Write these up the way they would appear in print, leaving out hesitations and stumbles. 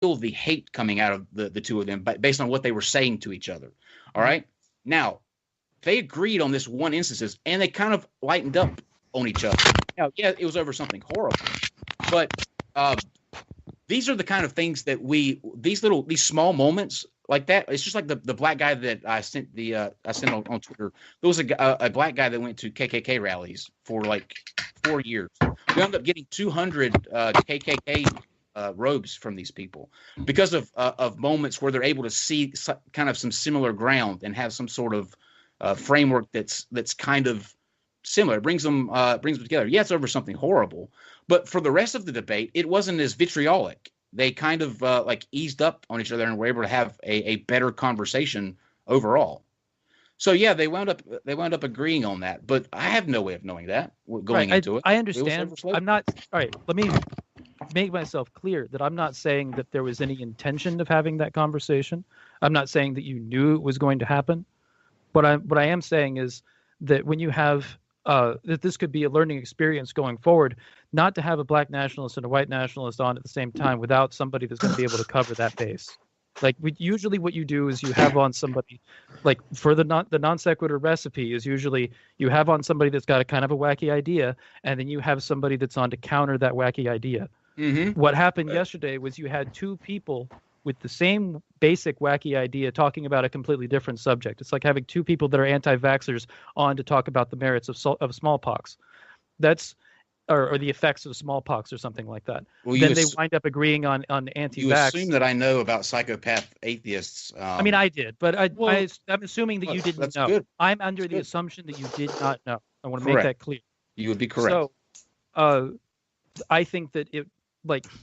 feel the hate coming out of the two of them based on what they were saying to each other. All right. Now, they agreed on this one instances, and they kind of lightened up on each other. Now, yeah, it was over something horrible, but these are the kind of things that these small moments like that. It's just like the black guy that I sent on Twitter. There was a black guy that went to KKK rallies for like 4 years. We ended up getting 200 KKK robes from these people because of moments where they're able to see kind of some similar ground and have some sort of framework that's kind of similar. It brings them together. Yeah, it's over something horrible, but for the rest of the debate, it wasn't as vitriolic. They kind of like eased up on each other and were able to have a better conversation overall. So yeah, they wound up agreeing on that, but I have no way of knowing that going into it. I understand. I'm not. All right, let me make myself clear that I'm not saying that there was any intention of having that conversation. I'm not saying that you knew it was going to happen. What I am saying is that when you have that this could be a learning experience going forward, not to have a black nationalist and a white nationalist on at the same time without somebody that's going to be able to cover that base. Like usually what you do is you have on somebody, like for the non-sequitur recipe is usually you have on somebody that's got a kind of a wacky idea, and then you have somebody that's on to counter that wacky idea. Mm-hmm. What happened yesterday was you had two people with the same basic wacky idea talking about a completely different subject. It's like having two people that are anti-vaxxers on to talk about the merits of smallpox. That's or the effects of smallpox or something like that. Well, then they wind up agreeing on anti-vax. You assume that I know about psychopath atheists. I mean, I did, but I'm assuming that you didn't know. Good. I'm under the assumption that you did not know. I want to make that clear. You would be correct. So, I think that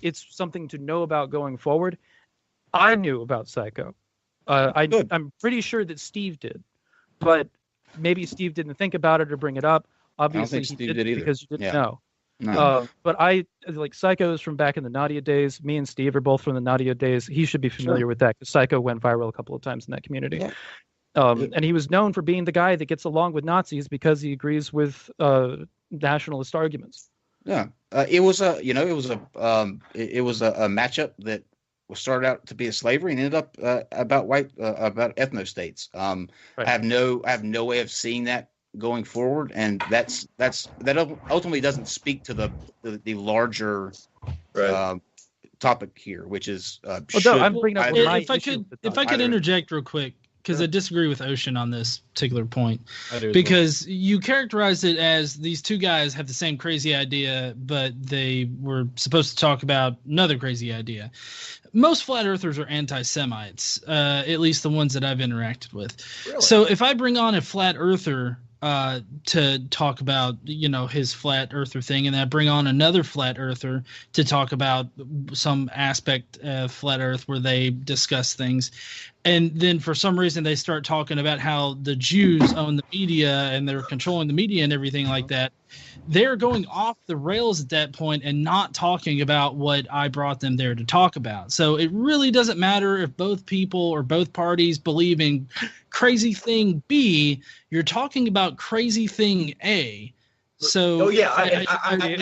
it's something to know about going forward. I knew about Psycho. I'm pretty sure that Steve did, but maybe Steve didn't think about it or bring it up. Obviously, he didn't because you didn't know. No. But I like Psycho is from back in the Nadia days. Me and Steve are both from the Nadia days. He should be familiar with that because Psycho went viral a couple of times in that community. Yeah. And he was known for being the guy that gets along with Nazis because he agrees with nationalist arguments. Yeah, it was a matchup that started out to be a slavery and ended up about ethnostates. Right. I have no way of seeing that going forward, and that ultimately doesn't speak to the larger topic here, which is I'm bringing up if I could interject real quick, because I disagree with Ocean on this particular point, because you characterized it as these two guys have the same crazy idea, but they were supposed to talk about another crazy idea. Most flat earthers are anti-Semites, at least the ones that I've interacted with. Really? So if I bring on a flat earther to talk about, his flat earther thing, and then I bring on another flat earther to talk about some aspect of flat earth where they discuss things, and then for some reason they start talking about how the Jews own the media and they're controlling the media and everything like that, they're going off the rails at that point and not talking about what I brought them there to talk about. So it really doesn't matter if both people or both parties believe in crazy thing B, you're talking about crazy thing A. So I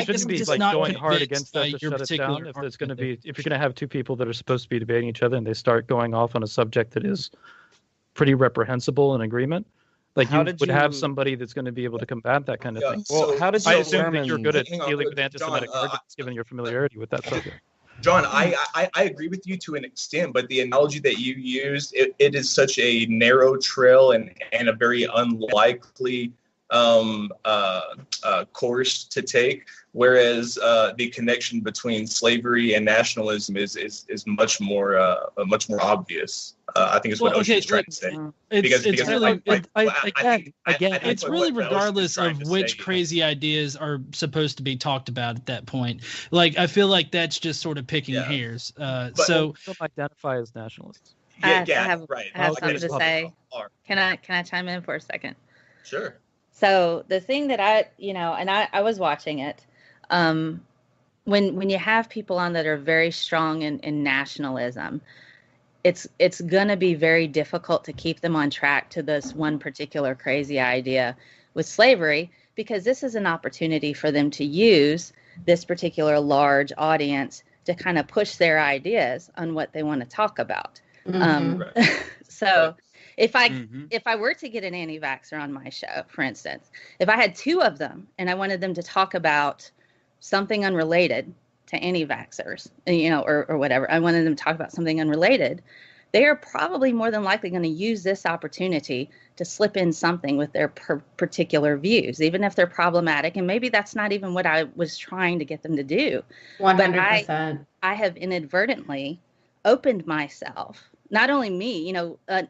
shouldn't be like going hard against that to shut it down. If there's going to be, if you're going to have two people that are supposed to be debating each other and they start going off on a subject that is pretty reprehensible in agreement, like you would have somebody that's going to be able to combat that kind of thing. Well, how did you I assume that you're good at dealing with anti-Semitic arguments, given your familiarity with that subject. John, I agree with you to an extent, but the analogy that you used, it is such a narrow trail and a very unlikely course to take, whereas the connection between slavery and nationalism is much more obvious. I think it's what Ocean's trying to say. It's really regardless of which crazy ideas are supposed to be talked about at that point. Like, I feel like that's just sort of picking hairs. So don't identify as nationalists. I have something to say. Can I chime in for a second? Sure. So the thing that I was watching it, when you have people on that are very strong in nationalism, it's going to be very difficult to keep them on track to this one particular crazy idea with slavery, because this is an opportunity for them to use this particular large audience to kind of push their ideas on what they want to talk about. Right. So if I were to get an anti-vaxxer on my show, for instance, if I had 2 of them and I wanted them to talk about something unrelated to anti-vaxxers, or whatever, I wanted them to talk about something unrelated, they are probably more than likely going to use this opportunity to slip in something with their particular views, even if they're problematic. And maybe that's not even what I was trying to get them to do. 100%. But I have inadvertently opened myself, not only me,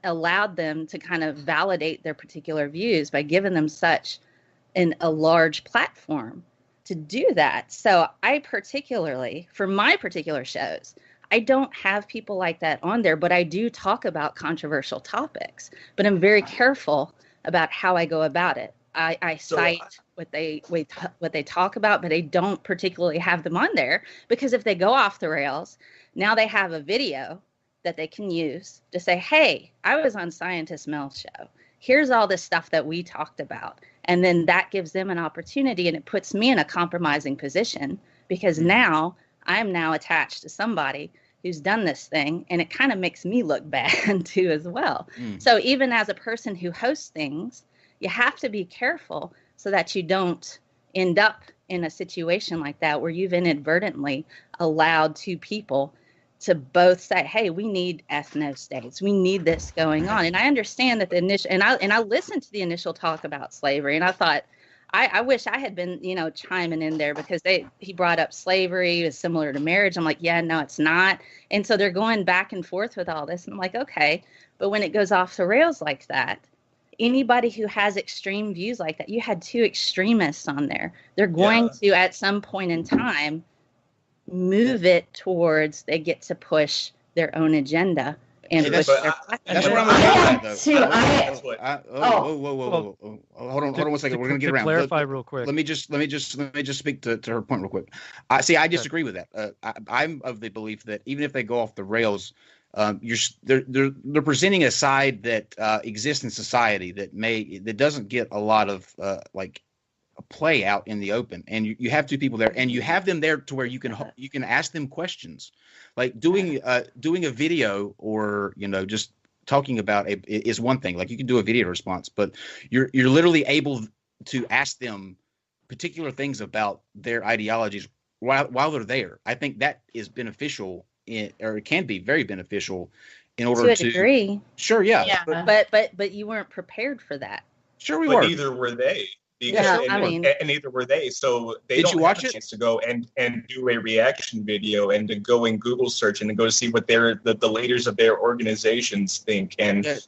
allowed them to kind of validate their particular views by giving them such a large platform to do that. So I particularly, for my particular shows, I don't have people like that on there, but I do talk about controversial topics, but I'm very careful about how I go about it. I cite what they talk about, but I don't particularly have them on there, because if they go off the rails, now they have a video that they can use to say, hey, I was on Scientist Mel's show. Here's all this stuff that we talked about. And then that gives them an opportunity, and it puts me in a compromising position, because now I'm now attached to somebody who's done this thing, and it kind of makes me look bad too as well. So even as a person who hosts things, you have to be careful so that you don't end up in a situation like that where you've inadvertently allowed 2 people to both say, hey, we need ethno-states. We need this going on. And I understand that the initial, and I listened to the initial talk about slavery, and I thought, I wish I had been, chiming in there, because he brought up slavery is similar to marriage. I'm like, yeah, no, it's not. And so they're going back and forth with all this. And I'm like, okay. But when it goes off the rails like that, anybody who has extreme views like that, you had 2 extremists on there. They're going to, at some point in time, move it towards they get to push their own agenda. And that's where I'm going with that, though. Whoa. Hold on 1 second. We're going to get around. Clarify real quick. Let me just speak to her point real quick. I disagree with that. I'm of the belief that even if they go off the rails, they're presenting a side that exists in society that doesn't get a lot of a play out in the open, and you have 2 people there, and you have them there to where you can ask them questions, like doing a video, or just talking about is one thing. Like, you can do a video response, but you're literally able to ask them particular things about their ideologies while they're there. I think that is beneficial, or it can be very beneficial in order to agree. Sure, yeah. But you weren't prepared for that. Sure, we were. Neither were they. And neither were they. So they don't have a chance to go and do a reaction video, and to go in Google search and to go see what the leaders of their organizations think, and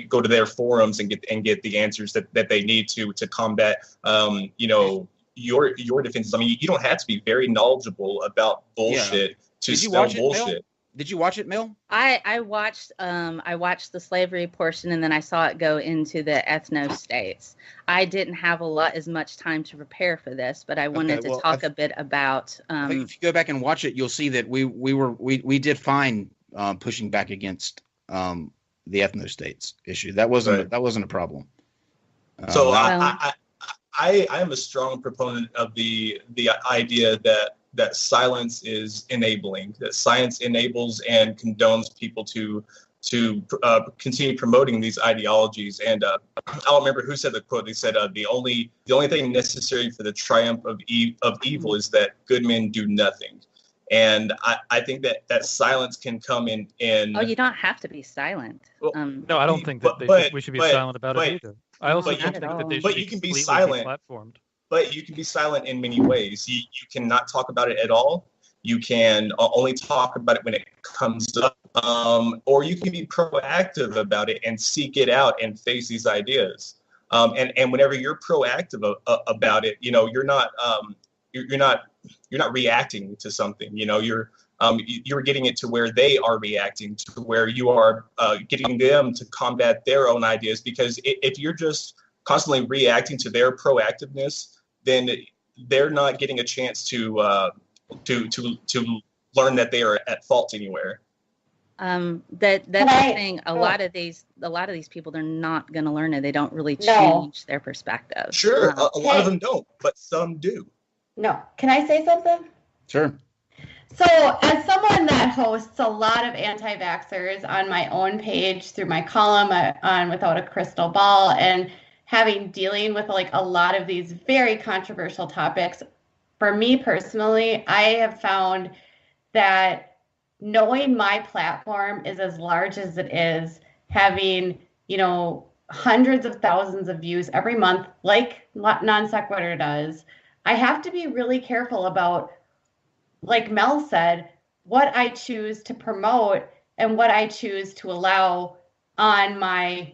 go to their forums and get the answers that they need to combat your defenses. I mean, you don't have to be very knowledgeable about bullshit to spell bullshit. Did you watch it, Mel? I watched the slavery portion, and then I saw it go into the ethno states. I didn't have as much time to prepare for this, but I wanted to talk a bit about. If you go back and watch it, you'll see that we did fine pushing back against the ethno states issue. That wasn't a problem. So I am a strong proponent of the idea that silence is enabling, that science enables and condones people to continue promoting these ideologies. And I don't remember who said the quote. They said the only thing necessary for the triumph of evil is that good men do nothing. And I think that silence can come in. Oh, you don't have to be silent. Well, no, I don't think that we should be silent about it either. I also don't think that they should be completely deplatformed. But you can be silent in many ways. You cannot talk about it at all. You can only talk about it when it comes up. Or you can be proactive about it and seek it out and face these ideas. And whenever you're proactive about it, you're not reacting to something. You're getting it to where they are reacting, to where you are getting them to combat their own ideas. Because if you're just constantly reacting to their proactiveness, then they're not getting a chance to learn that they are at fault anywhere. That's the thing. A lot of these people, they're not going to learn it. They don't really change their perspective. Sure, a lot of them don't, but some do. No, can I say something? Sure. So, as someone that hosts a lot of anti-vaxxers on my own page through my column on Without a Crystal Ball, and dealing with like a lot of these very controversial topics, for me personally, I have found that knowing my platform is as large as it is, having, hundreds of thousands of views every month, like NonSequitur does, I have to be really careful about, like Mel said, what I choose to promote and what I choose to allow in my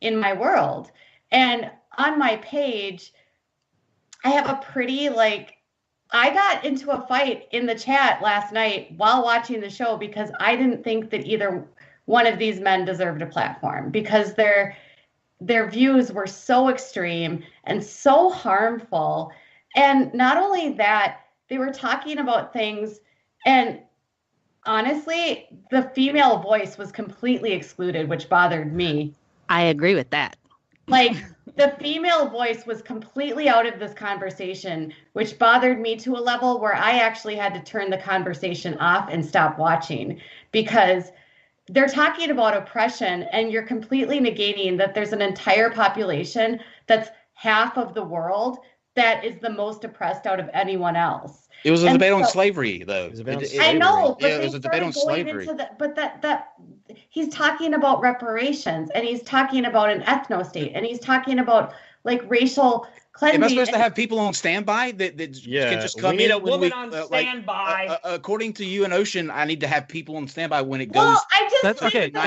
world. And on my page, I have a pretty, I got into a fight in the chat last night while watching the show because I didn't think that either one of these men deserved a platform, because their views were so extreme and so harmful. And not only that, they were talking about things, and honestly, the female voice was completely excluded, which bothered me. I agree with that. The female voice was completely out of this conversation, which bothered me to a level where I actually had to turn the conversation off and stop watching, because they're talking about oppression and you're completely negating that there's an entire population that's half of the world that is the most oppressed out of anyone else. It was a debate on slavery, though. I know, but it was a debate on slavery. But he's talking about reparations, and he's talking about an ethno-state, and he's talking about racial cleansing. Am I supposed to have people on standby that can just come in? We need a woman on standby. According to you and Ocean, I need to have people on standby when it goes. Well, I just that's okay. No.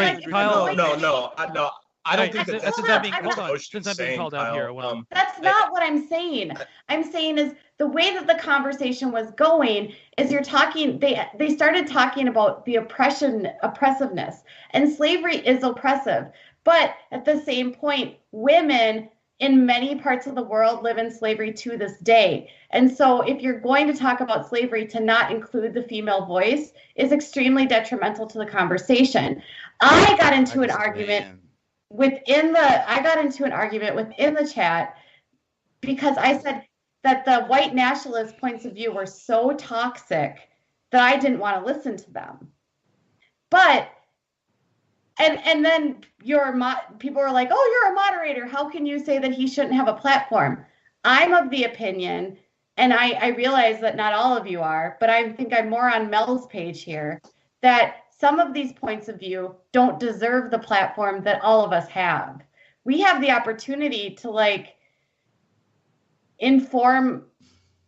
I don't think that's being called out here. That's not what I'm saying. I'm saying is the way that the conversation was going is you're talking. They started talking about the oppressiveness, and slavery is oppressive. But at the same point, women in many parts of the world live in slavery to this day. And so if you're going to talk about slavery, to not include the female voice is extremely detrimental to the conversation. I got into an argument within the chat because I said that the white nationalist points of view were so toxic that I didn't want to listen to them. But and then people were like, "Oh, you're a moderator. How can you say that he shouldn't have a platform?" I'm of the opinion, and I realize that not all of you are, but I think I'm more on Mel's page here, that some of these points of view don't deserve the platform that all of us have. We have the opportunity to inform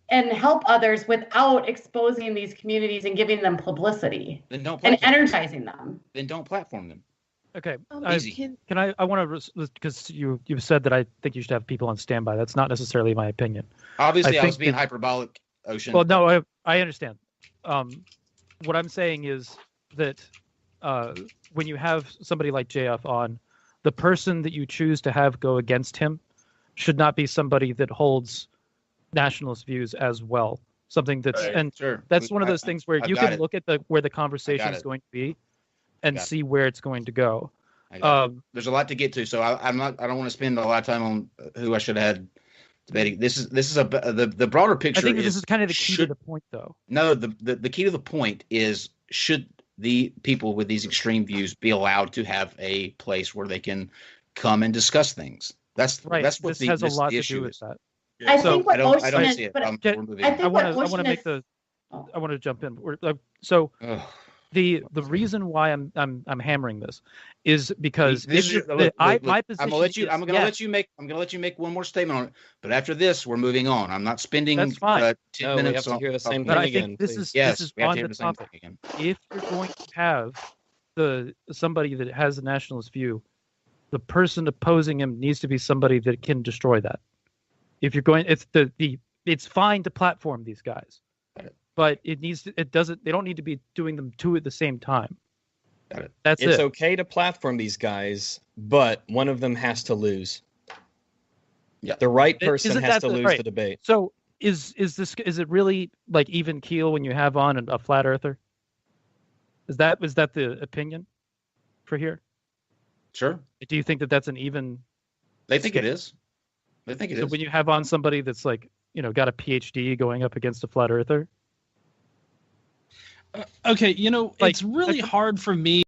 and help others without exposing these communities and giving them publicity and energizing them. Then don't platform them. Okay. Easy. I want to, because you've said that I think you should have people on standby. That's not necessarily my opinion. Obviously, I was being hyperbolic, Ocean. Well, no, I understand. What I'm saying is that when you have somebody like JF on, the person that you choose to have go against him should not be somebody that holds nationalist views as well. Something that's that's one of those things where you can look at where the conversation is going to be and see where it's going to go. There's a lot to get to, so I don't want to spend a lot of time on who I should have had debating. This is the broader picture. I think this is kind of the key to the point, though. No, the key to the point is, should the people with these extreme views be allowed to have a place where they can come and discuss things? That's right. That's what this has a lot to do with that. I think what Ocean I don't see it. I want to jump in. So the reason why I'm hammering this is because my position. I'm gonna let you make one more statement on it. But after this, we're moving on. I'm not spending 10 minutes to hear the same thing again. I think this is on the topic. If you're going to have somebody that has a nationalist view, the person opposing him needs to be somebody that can destroy that. If you're going, it's fine to platform these guys, but they don't need to be doing them two at the same time. Got it. It's okay to platform these guys, but one of them has to lose. Yeah, the right person has to lose the debate. So is it really even keel when you have on a flat earther? Was that the opinion for here? Sure. Do you think that that's an even? They think it is. They think it is. So when you have on somebody that's got a PhD going up against a flat earther. Okay, it's really hard for me